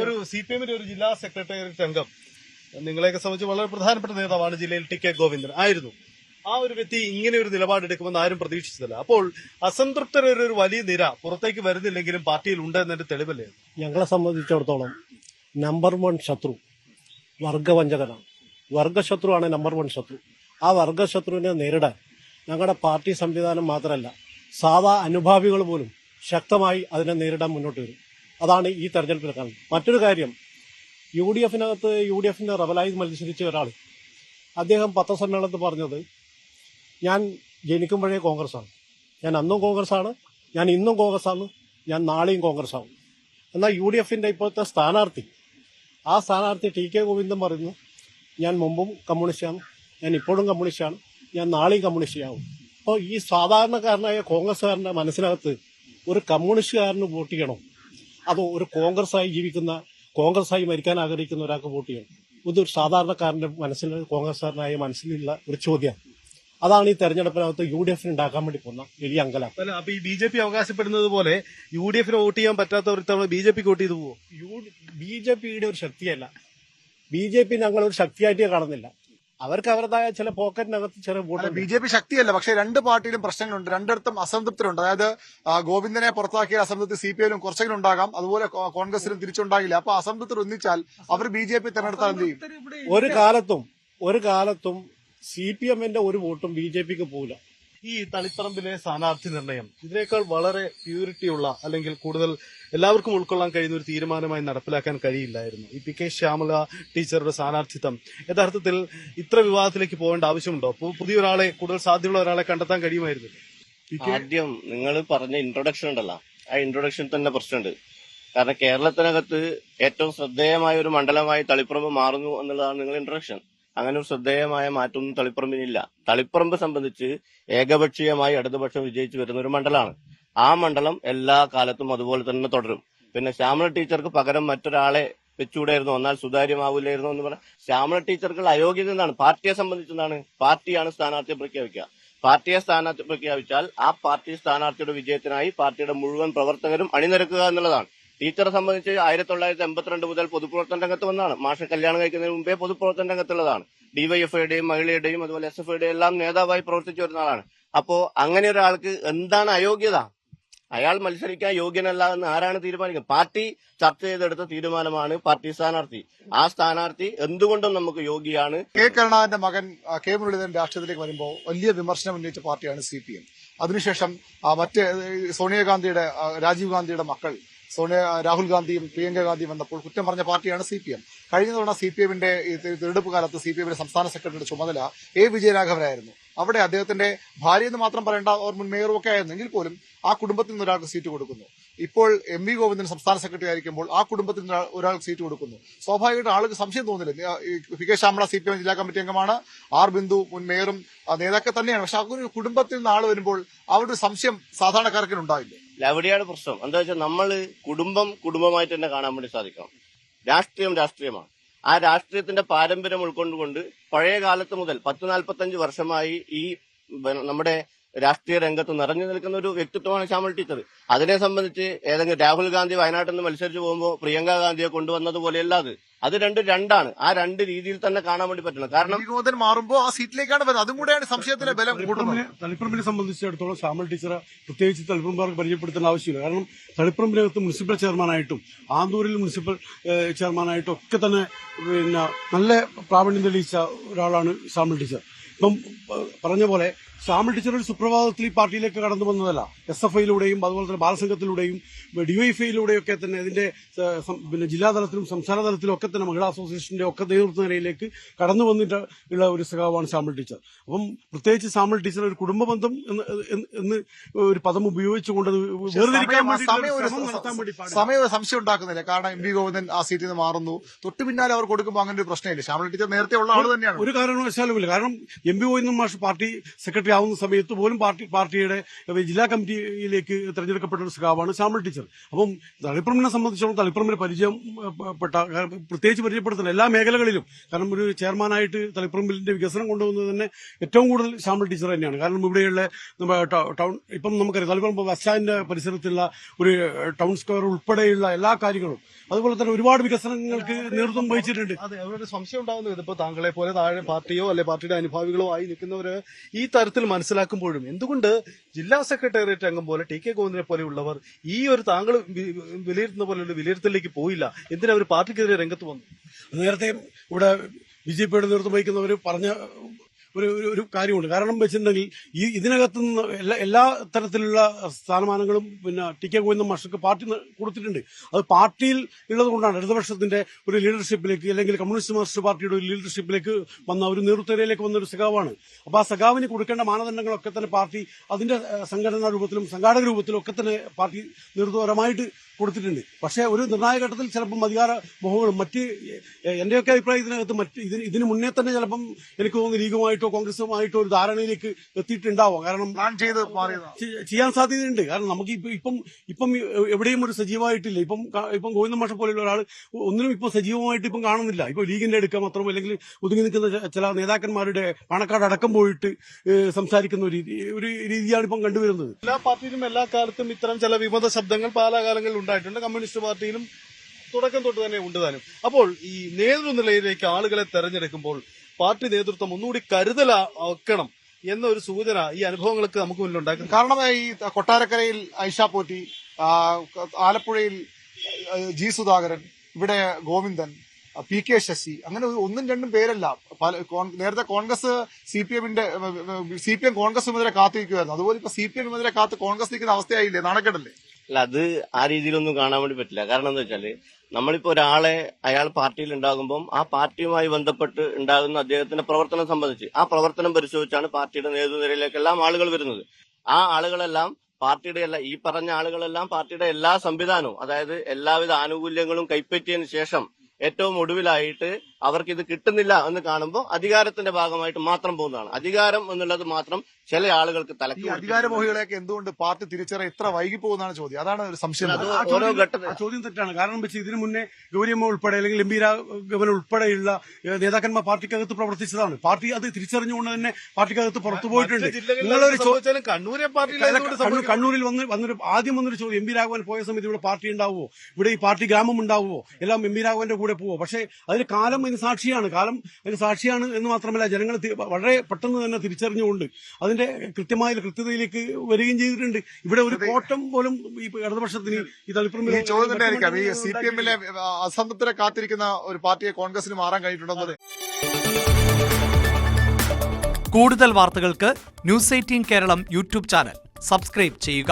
ഒരു CPM-ന്റെ ഒരു ജില്ലാ സെക്രട്ടേറിയറ്റ് അംഗം നിങ്ങളെയൊക്കെ സംബന്ധിച്ച് വളരെ പ്രധാനപ്പെട്ട നേതാവാണ് ജില്ലയിൽ TK ഗോവിന്ദൻ ആയിരുന്നു. ആ ഒരു വ്യക്തി ഇങ്ങനെ ഒരു നിലപാടെടുക്കുമെന്ന് ആരും പ്രതീക്ഷിച്ചതല്ല. അപ്പോൾ അസംതൃപ്തരുടെ ഒരു വലിയ നിര പുറത്തേക്ക് വരുന്നില്ലെങ്കിലും പാർട്ടിയിൽ ഉണ്ട് എന്നതിന്റെ തെളിവല്ലേ? ഞങ്ങളെ സംബന്ധിച്ചിടത്തോളം നമ്പർ 1 ശത്രു വർഗവഞ്ചകനാണ്. വർഗശത്രുവാണ് നമ്പർ 1 ശത്രു. ആ വർഗശത്രുവിനെ നേരിടാൻ ഞങ്ങളുടെ പാർട്ടി സംവിധാനം മാത്രമല്ല, സാധാ അനുഭാവികൾ പോലും ശക്തമായി അതിനെ നേരിടാൻ മുന്നോട്ട് വരും. അതാണ് ഈ തെരഞ്ഞെടുപ്പിൽ കാണുന്നത്. മറ്റൊരു കാര്യം, UDF-ന്റെ റബലായി മത്സരിച്ച ഒരാൾ അദ്ദേഹം പത്രസമ്മേളനത്തിൽ പറഞ്ഞത്, ഞാൻ ജനിക്കുമ്പോഴേ കോൺഗ്രസ്സാണ്, ഞാൻ അന്നും കോൺഗ്രസ്സാണ്, ഞാൻ ഇന്നും കോൺഗ്രസ്സാണ്, ഞാൻ നാളെയും കോൺഗ്രസ്സാണ്. എന്നാൽ UDF-ന്റെ ഇപ്പോഴത്തെ സ്ഥാനാർത്ഥി, ആ സ്ഥാനാർത്ഥി TK ഗോവിന്ദൻ പറയുന്നു, ഞാൻ മുമ്പും കമ്മ്യൂണിസ്റ്റാണ്, ഞാൻ ഇപ്പോഴും കമ്മ്യൂണിസ്റ്റാണ്, ഞാൻ നാളെയും കമ്മ്യൂണിസ്റ്റാവും. അപ്പോൾ ഈ സാധാരണക്കാരനായ കോൺഗ്രസ്സുകാരൻ്റെ മനസ്സിനകത്ത് ഒരു കമ്മ്യൂണിസ്റ്റുകാരന് വോട്ട് ചെയ്യണോ, അതോ ഒരു കോൺഗ്രസ്സായി ജീവിക്കുന്ന, കോൺഗ്രസ്സായി മരിക്കാൻ ആഗ്രഹിക്കുന്ന ഒരാൾക്ക് വോട്ട് ചെയ്യണം? ഇതൊരു സാധാരണക്കാരന്റെ മനസ്സിൽ, കോൺഗ്രസ്സുകാരനായ മനസ്സിലുള്ള ഒരു ചോദ്യമാണ്. അതാണ് ഈ തെരഞ്ഞെടുപ്പിനകത്ത് UDF ഉണ്ടാക്കാൻ വേണ്ടി പോകുന്ന വലിയ അങ്കലം. അല്ല, അപ്പൊ ഈ BJP അവകാശപ്പെടുന്നത് പോലെ UDF-ന് വോട്ട് ചെയ്യാൻ പറ്റാത്തവർ ഇത്തവണ BJP വോട്ട് ചെയ്തു പോവോ? BJP-യുടെ ഒരു ശക്തിയല്ല. BJP ഞങ്ങളൊരു ശക്തിയായിട്ടേ കാണുന്നില്ല. അവർക്ക് അവരുടേതായ ചില പോക്കറ്റിനകത്ത് ചില വോട്ട്. BJP ശക്തിയല്ല, പക്ഷേ രണ്ട് പാർട്ടിയിലും പ്രശ്നങ്ങളുണ്ട്, രണ്ടിടത്തും അസംതൃപ്തരുണ്ട്. അതായത് ഗോവിന്ദനെ പുറത്താക്കിയ അസംതൃപ്തി CPI-ലും കുറച്ചെങ്കിലും ഉണ്ടാകാം, അതുപോലെ കോൺഗ്രസിലും തിരിച്ചുണ്ടാകില്ല. അപ്പൊ അസംതൃപ്തർ ഒന്നിച്ചാൽ അവർ BJP തെരഞ്ഞെടുത്താൽ എന്ത് ചെയ്യും? ഒരു കാലത്തും CPM-ന്റെ ഒരു വോട്ടും BJP-ക്ക് പോകില്ല. ഈ തളിപ്പറമ്പിലെ സ്ഥാനാർത്ഥി നിർണയം ഇതിനേക്കാൾ വളരെ പ്യൂരിറ്റിയുള്ള, അല്ലെങ്കിൽ കൂടുതൽ എല്ലാവർക്കും ഉൾക്കൊള്ളാൻ കഴിയുന്ന ഒരു തീരുമാനമായി നടപ്പിലാക്കാൻ കഴിയില്ലായിരുന്നു. ഈ PK ശ്യാമള ടീച്ചറുടെ സ്ഥാനാർത്ഥിത്വം യഥാർത്ഥത്തിൽ ഇത്ര വിവാദത്തിലേക്ക് പോകേണ്ട ആവശ്യമുണ്ടോ? പുതിയൊരാളെ, കൂടുതൽ സാധ്യതയുള്ള ഒരാളെ കണ്ടെത്താൻ കഴിയുമായിരുന്നു. ആദ്യം നിങ്ങൾ പറഞ്ഞ ഇൻട്രൊഡക്ഷൻ ഉണ്ടല്ലോ, ആ ഇൻട്രൊഡക്ഷൻ തന്നെ പ്രശ്നമുണ്ട്. കാരണം കേരളത്തിനകത്ത് ഏറ്റവും ശ്രദ്ധേയമായ ഒരു മണ്ഡലമായി തളിപ്പറമ്പ് മാറുന്നു എന്നുള്ളതാണ് നിങ്ങളുടെ ഇൻട്രൊഡക്ഷൻ. അങ്ങനെ ഒരു ശ്രദ്ധേയമായ മാറ്റമൊന്നും തളിപ്പറമ്പിനില്ല. തളിപ്പറമ്പ് സംബന്ധിച്ച് ഏകപക്ഷീയമായി ഇടതുപക്ഷം വിജയിച്ചു വരുന്ന ഒരു മണ്ഡലമാണ്. ആ മണ്ഡലം എല്ലാ കാലത്തും അതുപോലെ തന്നെ തുടരും. പിന്നെ ശ്യാമള ടീച്ചർക്ക് പകരം മറ്റൊരാളെ വെച്ചുകൂടായിരുന്നു, എന്നാൽ സുതാര്യമാവില്ലായിരുന്നു എന്ന് പറഞ്ഞാൽ ശ്യാമള ടീച്ചർക്ക് അയോഗ്യത എന്നാണ്. പാർട്ടിയെ സംബന്ധിച്ചെന്താണ്, പാർട്ടിയാണ് സ്ഥാനാർത്ഥിയെ പ്രഖ്യാപിക്കുക. പാർട്ടിയെ സ്ഥാനാർത്ഥി പ്രഖ്യാപിച്ചാൽ ആ പാർട്ടി സ്ഥാനാർത്ഥിയുടെ വിജയത്തിനായി പാർട്ടിയുടെ മുഴുവൻ പ്രവർത്തകരും അണിനിരക്കുക എന്നുള്ളതാണ്. ടീച്ചറെ സംബന്ധിച്ച് 1982 മുതൽ പൊതുപ്രവർത്തന രംഗത്ത് വന്നതാണ്. മാഷ കല്യാണം കഴിക്കുന്നതിന് മുമ്പേ പൊതുപ്രവർത്തന രംഗത്തുള്ളതാണ്. DYFI-യുടെയും മഹിളയുടെയും അതുപോലെ SFI-യുടെയും എല്ലാം നേതാവായി പ്രവർത്തിച്ചു വരുന്ന ആളാണ്. അപ്പോ അങ്ങനെ ഒരാൾക്ക് എന്താണ് അയോഗ്യത? അയാൾ മത്സരിക്കാൻ യോഗ്യനല്ല എന്ന് ആരാണ് തീരുമാനിക്കുന്നത്? പാർട്ടി ചർച്ച ചെയ്തെടുത്ത തീരുമാനമാണ് പാർട്ടി സ്ഥാനാർത്ഥി. ആ സ്ഥാനാർത്ഥി എന്തുകൊണ്ടും നമുക്ക് യോഗ്യയാണ്. K. കരുണാകരന്റെ മകൻ K. മുരളീധരൻ രാഷ്ട്രീയത്തിലേക്ക് വരുമ്പോൾ വലിയ വിമർശനം ഉന്നയിച്ച പാർട്ടിയാണ് CPM. അതിനുശേഷം മറ്റ് സോണിയാഗാന്ധിയുടെ, രാജീവ് ഗാന്ധിയുടെ മക്കൾ രാഹുൽ ഗാന്ധിയും പ്രിയങ്ക ഗാന്ധിയും വന്നപ്പോൾ കുറ്റം പറഞ്ഞ പാർട്ടിയാണ് CPM. കഴിഞ്ഞ തവണ CPM-ന്റെ തെരഞ്ഞെടുപ്പ് കാലത്ത് CPM-ന്റെ സംസ്ഥാന സെക്രട്ടറിയുടെ ചുമതല A. വിജയരാഘവനായിരുന്നു. അവിടെ അദ്ദേഹത്തിന്റെ ഭാര്യ എന്ന് മാത്രം പറയേണ്ട, അവർ മുൻ മേയറും ഒക്കെ ആയിരുന്നെങ്കിൽ പോലും ആ കുടുംബത്തിൽ നിന്ന് ഒരാൾക്ക് സീറ്റ് കൊടുക്കുന്നു. ഇപ്പോൾ MV ഗോവിന്ദൻ സംസ്ഥാന സെക്രട്ടറി ആയിരിക്കുമ്പോൾ ആ കുടുംബത്തിൽ നിന്ന് ഒരാൾക്ക് സീറ്റ് കൊടുക്കുന്നു. സ്വാഭാവികമായിട്ട് ആൾക്ക് സംശയം തോന്നില്ല. PK ശ്യാമള CPM ജില്ലാ കമ്മിറ്റി അംഗമാണ്, R. ബിന്ദു മുൻ മേയറും നേതാക്കൾ തന്നെയാണ്. പക്ഷെ അങ്ങനെ കുടുംബത്തിൽ നിന്ന് ആൾ വരുമ്പോൾ അവരുടെ സംശയം സാധാരണക്കാർക്ക് ഉണ്ടാവില്ലേ? അവിടെയാണ് പ്രശ്നം. എന്താ വെച്ചാൽ നമ്മൾ കുടുംബമായിട്ട് തന്നെ കാണാൻ വേണ്ടി സാധിക്കണം. രാഷ്ട്രീയമാണ്. ആ രാഷ്ട്രീയത്തിന്റെ പാരമ്പര്യം ഉൾക്കൊണ്ടുകൊണ്ട് പഴയ കാലത്ത് മുതൽ 10-45 വർഷമായി ഈ നമ്മുടെ രാഷ്ട്രീയ രംഗത്ത് നിറഞ്ഞു നിൽക്കുന്ന ഒരു വ്യക്തിത്വമാണ് ശ്യാമള ടീച്ചർ. അതിനെ സംബന്ധിച്ച് ഏതെങ്കിലും രാഹുൽ ഗാന്ധി വയനാട്ടിൽ നിന്ന് മത്സരിച്ചു പോകുമ്പോൾ പ്രിയങ്ക ഗാന്ധിയെ കൊണ്ടുവന്നതുപോലെയല്ല അത് രണ്ടാണ്. ആ രണ്ട് രീതിയിൽ തന്നെ കാണാൻ വേണ്ടി പറ്റണം. കാരണം ഗോവിന്ദൻ മാറുമ്പോൾ ആ സീറ്റിലേക്കാണ് വരുന്നത്. അതും കൂടെയാണ് സംശയത്തിന്റെ ബലം കൂട്ടുന്നത്. തളിപ്പറമ്പിനെ സംബന്ധിച്ചിടത്തോളം ശ്യാമള ടീച്ചറെ പ്രത്യേകിച്ച് തളിപ്പറമ്പുകാർക്ക് പരിചയപ്പെടുത്തേണ്ട ആവശ്യമില്ല. കാരണം തളിപ്പറമ്പിനകത്ത് മുനിസിപ്പൽ ചെയർമാനായിട്ടും ആന്തൂരിൽ മുനിസിപ്പൽ ചെയർമാനായിട്ടും ഒക്കെ തന്നെ നല്ല പ്രാവീണ്യം തെളിയിച്ച ഒരാളാണ് ശ്യാമള ടീച്ചർ. ഇപ്പം പറഞ്ഞ പോലെ ശ്യാമള ടീച്ചർ ഒരു സുപ്രഭാതത്തിൽ ഈ പാർട്ടിയിലേക്ക് കടന്നു വന്നതല്ല. SFI-യിലൂടെയും അതുപോലെ തന്നെ ബാലസംഘത്തിലൂടെയും DYFI-യിലൂടെയൊക്കെ തന്നെ ഇതിന്റെ ജില്ലാതലത്തിലും സംസ്ഥാന തലത്തിലും ഒക്കെ തന്നെ മഹിളാ അസോസിയേഷന്റെ ഒക്കെ നേതൃത്വ നിലയിലേക്ക് കടന്നു വന്നിട്ടുള്ള ഒരു സഖാവാണ് ശ്യാമള ടീച്ചർ. അപ്പം പ്രത്യേകിച്ച് ശ്യാമള ടീച്ചർ ഒരു കുടുംബ ബന്ധം എന്ന് ഒരു പദം ഉപയോഗിച്ചുകൊണ്ട് വേർതിരിക്കാൻ സംശയം ഉണ്ടാക്കുന്നില്ല. കാരണം MV ഗോവിന്ദൻ ആ സീറ്റിൽ നിന്ന് മാറുന്നു, തൊട്ടു പിന്നാലെ അവർ കൊടുക്കുമ്പോൾ അങ്ങനെ ഒരു പ്രശ്നമില്ല. ശ്യാമള ടീച്ചർ നേരത്തെ ഉള്ള ആൾ തന്നെയാണ്. ഒരു കാരണവശാലുമില്ല. കാരണം MV ഗോവിന്ദൻ മാഷ് പാർട്ടി സെക്രട്ടറി സെക്രട്ടറി ആവുന്ന സമയത്ത് പോലും പാർട്ടിയുടെ ജില്ലാ കമ്മിറ്റിയിലേക്ക് തെരഞ്ഞെടുക്കപ്പെട്ട ഒരു സഖാവാണ് ശ്യാമൾ ടീച്ചർ. അപ്പം തളിപ്പറമ്പിനെ സംബന്ധിച്ചിടത്തോളം തളിപ്പറമ്പിൽ പരിചയപ്പെട്ട, പ്രത്യേകിച്ച് പരിചയപ്പെടുത്തുന്ന എല്ലാ മേഖലകളിലും, കാരണം ഒരു ചെയർമാനായിട്ട് തളിപ്പറമ്പിലിന്റെ വികസനം കൊണ്ടുവന്നത് തന്നെ ഏറ്റവും കൂടുതൽ ശ്യാമൾ ടീച്ചർ തന്നെയാണ്. കാരണം ഇവിടെയുള്ള ടൗൺ, ഇപ്പം നമുക്കറിയാം തളിപ്പറമ്പ് ബസ് സ്റ്റാൻഡിന്റെ പരിസരത്തുള്ള ഒരു ടൗൺ സ്ക്വയർ ഉൾപ്പെടെയുള്ള എല്ലാ കാര്യങ്ങളും, അതുപോലെ തന്നെ ഒരുപാട് വികസനങ്ങൾക്ക് നേതൃത്വം വഹിച്ചിട്ടുണ്ട്. അതെ, അവരൊരു സംശയം ഉണ്ടാകുന്നത് ഇപ്പോൾ താങ്കളെ പോലെ താഴെ പാർട്ടിയോ അല്ലെ പാർട്ടിയുടെ അനുഭാവികളോ ആയി നിൽക്കുന്നവര് ഈ തരത്തിൽ മനസ്സിലാക്കുമ്പോഴും എന്തുകൊണ്ട് ജില്ലാ സെക്രട്ടേറിയറ്റ് അംഗം പോലെ ടി കെ ഗോവിന്ദനെ പോലെയുള്ളവർ ഈ ഒരു താങ്കൾ വിലയിരുത്തുന്ന പോലെയുള്ള വിലയിരുത്തലിലേക്ക് പോയില്ല? എന്തിനാ അവർ പാർട്ടിക്കെതിരെ രംഗത്ത് വന്നു? നേരത്തെ ഇവിടെ BJPയുടെ നേതൃത്വം വഹിക്കുന്നവർ പറഞ്ഞ ഒരു കാര്യമുണ്ട്. കാരണം വെച്ചിട്ടുണ്ടെങ്കിൽ ഇതിനകത്ത് നിന്ന് എല്ലാ തരത്തിലുള്ള സ്ഥാനമാനങ്ങളും പിന്നെ ടി കെ ഗോവിന്ദൻ മാസ്റ്റർക്ക് പാർട്ടി കൊടുത്തിട്ടുണ്ട്. അത് പാർട്ടിയിൽ ഉള്ളത് കൊണ്ടാണ് ഇടതുപക്ഷത്തിന്റെ ഒരു ലീഡർഷിപ്പിലേക്ക്, അല്ലെങ്കിൽ കമ്മ്യൂണിസ്റ്റ് മാർക്സിസ്റ്റ് പാർട്ടിയുടെ ഒരു ലീഡർഷിപ്പിലേക്ക് വന്ന ഒരു നേതൃത്വത്തിലേക്ക് വന്ന ഒരു സഖാവാണ്. അപ്പൊ ആ സഖാവിന് കൊടുക്കേണ്ട മാനദണ്ഡങ്ങളൊക്കെ തന്നെ പാർട്ടി അതിന്റെ സംഘടനാ രൂപത്തിലും സംഘാടക രൂപത്തിലും ഒക്കെ തന്നെ പാർട്ടി നേതൃത്വപരമായിട്ട് കൊടുത്തിട്ടുണ്ട്. പക്ഷേ ഒരു നിർണായക ഘട്ടത്തിൽ ചിലപ്പം അധികാര മോഹങ്ങളും എന്റെയൊക്കെ അഭിപ്രായം ഇതിനകത്ത് ഇതിന് മുന്നേ തന്നെ ചിലപ്പം എനിക്ക് തോന്നുന്നു ലീഗുമായിട്ടോ കോൺഗ്രസുമായിട്ടോ ഒരു ധാരണയിലേക്ക് എത്തിയിട്ടുണ്ടാവും. കാരണം പ്ലാൻ ചെയ്ത് ചെയ്യാൻ സാധ്യതയുണ്ട്. കാരണം നമുക്ക് ഇപ്പം എവിടെയും ഒരു സജീവമായിട്ടില്ല. ഇപ്പം ഗോവിന്ദ മാഷ പോലെയുള്ള ഒരാൾ ഒന്നിനും ഇപ്പം സജീവമായിട്ട് ഇപ്പം കാണുന്നില്ല. ഇപ്പൊ ലീഗിന്റെ അടുക്ക മാത്രം, അല്ലെങ്കിൽ ഒതുങ്ങി നിൽക്കുന്ന ചില നേതാക്കന്മാരുടെ പാണക്കാട് അടക്കം പോയിട്ട് സംസാരിക്കുന്ന ഒരു രീതിയാണ് ഇപ്പം കണ്ടുവരുന്നത്. എല്ലാ പാർട്ടിയിലും എല്ലാ കാലത്തും ഇത്തരം ചില വിമത ശബ്ദങ്ങൾ പാലാകാലങ്ങളിൽ ഉണ്ടായിട്ടുണ്ട്. കമ്മ്യൂണിസ്റ്റ് പാർട്ടിയിലും തുടക്കം തൊട്ട് തന്നെ ഉണ്ട് താനും. അപ്പോൾ ഈ നേതൃനിലയിലേക്ക് ആളുകളെ തെരഞ്ഞെടുക്കുമ്പോൾ പാർട്ടി നേതൃത്വം ഒന്നുകൂടി കരുതലാക്കണം എന്നൊരു സൂചന ഈ അനുഭവങ്ങൾക്ക് നമുക്ക് മുന്നിലുണ്ടാക്കും. കാരണം ഈ കൊട്ടാരക്കരയിൽ ഐഷ പോറ്റി, ആലപ്പുഴയിൽ ജി സുധാകരൻ, ഇവിടെ ഗോവിന്ദൻ, പി കെ ശശി, അങ്ങനെ ഒന്നും രണ്ടും പേരല്ല. നേരത്തെ കോൺഗ്രസ് CPM കോൺഗ്രസ് വിമതരെ കാത്തിരിക്കുമായിരുന്നു. അതുപോലെ ഇപ്പൊ CPM വിമതരെ കാത്ത് കോൺഗ്രസ് നിൽക്കുന്ന അവസ്ഥയായില്ലേ? നാണക്കേടല്ലേ? അല്ല, അത് ആ രീതിയിലൊന്നും കാണാൻ വേണ്ടി പറ്റില്ല. കാരണം എന്താ വെച്ചാല് നമ്മളിപ്പോ അയാൾ പാർട്ടിയിൽ ഉണ്ടാകുമ്പോൾ ആ പാർട്ടിയുമായി ബന്ധപ്പെട്ട് ഉണ്ടാകുന്ന അദ്ദേഹത്തിന്റെ പ്രവർത്തനം സംബന്ധിച്ച് ആ പ്രവർത്തനം പരിശോധിച്ചാണ് പാർട്ടിയുടെ നേതൃനിരയിലേക്കെല്ലാം ആളുകൾ വരുന്നത്. ആ ആളുകളെല്ലാം ഈ പറഞ്ഞ ആളുകളെല്ലാം പാർട്ടിയുടെ എല്ലാ സംവിധാനവും, അതായത് എല്ലാവിധ ആനുകൂല്യങ്ങളും കൈപ്പറ്റിയതിനു ശേഷം ഏറ്റവും ഒടുവിലായിട്ട് അവർക്ക് ഇത് കിട്ടുന്നില്ല എന്ന് കാണുമ്പോൾ അധികാരത്തിന്റെ ഭാഗമായിട്ട് മാത്രം പോകുന്നതാണ്. അധികാരം എന്നുള്ളത് മാത്രം ചില ആളുകൾക്ക് തലക്ക്. അധികാരമോഹികളെയൊക്കെ എന്തുകൊണ്ട് പാർട്ടി തിരിച്ചറിയാൻ ഇത്ര വൈകി പോകുന്നതാണ് ചോദ്യം. അതാണ് ഒരു സംശയം. ഓരോ ഘട്ടത്തിൽ ചോദ്യം തെറ്റാണ്. കാരണം വെച്ച് ഇതിനു മുന്നേ ഗൗരിയമ്മ ഉൾപ്പെടെ, അല്ലെങ്കിൽ എം പി രാഘവൻ ഉൾപ്പെടെയുള്ള നേതാക്കന്മാർ പാർട്ടിക്കകത്ത് പ്രവർത്തിച്ചതാണ്. പാർട്ടി അത് തിരിച്ചറിഞ്ഞുകൊണ്ട് തന്നെ പാർട്ടിക്കകത്ത് പുറത്തു പോയിട്ടുണ്ട്. കണ്ണൂരിൽ ആദ്യം വന്നൊരു ചോദ്യം, എം പി രാഘവൻ പോയ സമയത്ത് ഇവിടെ പാർട്ടി ഉണ്ടാവുമോ, ഇവിടെ ഈ പാർട്ടി ഗ്രാമം ഉണ്ടാവുമോ, എല്ലാം എം പി രാഘവന്റെ കൂടെ പോവോ? പക്ഷേ അതിന് കാലം അതിന് സാക്ഷിയാണ് എന്ന് മാത്രമല്ല ജനങ്ങൾ വളരെ പെട്ടെന്ന് തന്നെ തിരിച്ചറിഞ്ഞുകൊണ്ട് അതിന്റെ കൃത്യതയിലേക്ക് വരികയും ചെയ്തിട്ടുണ്ട്. ഇവിടെ ഒരു കോട്ടം പോലും ഈ ഇടതുപക്ഷത്തിന് ഈ തളിപ്പറമ്പിൽ CPM-ലെ അസംതൃപ്തരെ കാത്തിരിക്കുന്ന ഒരു പാർട്ടിയെ കോൺഗ്രസിന് മാറാൻ കഴിഞ്ഞിട്ടുണ്ടെന്നത്. കൂടുതൽ വാർത്തകൾക്ക് News 18 Keralam YouTube channel subscribe ചെയ്യുക.